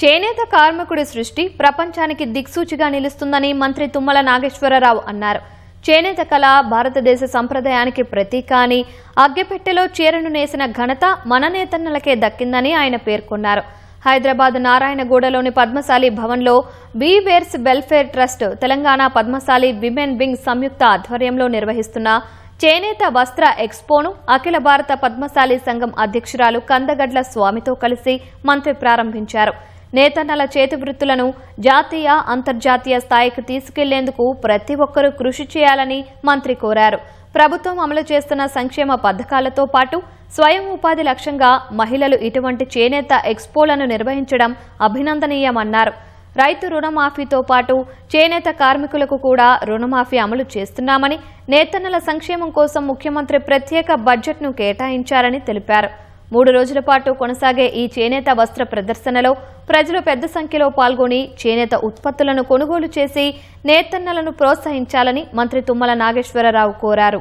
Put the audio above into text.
చేనేత కార్మికుడి సృష్టి ప్రపంచానికి దిక్సూచిగా నిలుస్తుందని మంత్రి తుమ్మల నాగేశ్వరరావు అన్నారు. చేనేత కళ భారతదేశ సంప్రదాయానికి ప్రతీక అని, అగ్గెపెట్టెలో చీరను నేసిన ఘనత మన నేతన్నలకే దక్కిందని ఆయన పేర్కొన్నారు. హైదరాబాద్ నారాయణగూడలోని పద్మశాలి భవన్లో weavers welfare trust, Telangana Padmashali women wing సంయుక్త ఆధ్వర్యంలో నిర్వహిస్తున్న చేనేత వస్త్ర ఎక్స్పోను అఖిల భారత పద్మశాలి సంఘం అధ్యక్షురాలు కందగడ్ల స్వామితో కలిసి మంత్రి ప్రారంభించారు. నేతన్నల చేతి వృత్తులను జాతీయ, అంతర్జాతీయ స్థాయికి తీసుకెళ్లేందుకు ప్రతి ఒక్కరూ కృషి చేయాలని మంత్రి కోరారు. ప్రభుత్వం అమలు చేస్తున్న సంక్షేమ పథకాలతో పాటు స్వయం ఉపాధి లక్ష్యంగా మహిళలు ఇటువంటి చేనేత ఎక్స్పోలను నిర్వహించడం అభినందనీయమన్నారు. రైతు రుణమాఫీతో పాటు చేనేత కార్మికులకు కూడా రుణమాఫీ అమలు చేస్తున్నామని, నేతన్నల సంక్షేమం కోసం ముఖ్యమంత్రి ప్రత్యేక బడ్జెట్ను కేటాయించారని తెలిపారు. 3 రోజుల పాటు కొనసాగే ఈ చేనేత వస్త్ర ప్రదర్శనలో ప్రజలు పెద్ద సంఖ్యలో పాల్గొని చేనేత ఉత్పత్తులను కొనుగోలు చేసి నేతన్నలను ప్రోత్సహించాలని మంత్రి తుమ్మల నాగేశ్వరరావు కోరారు.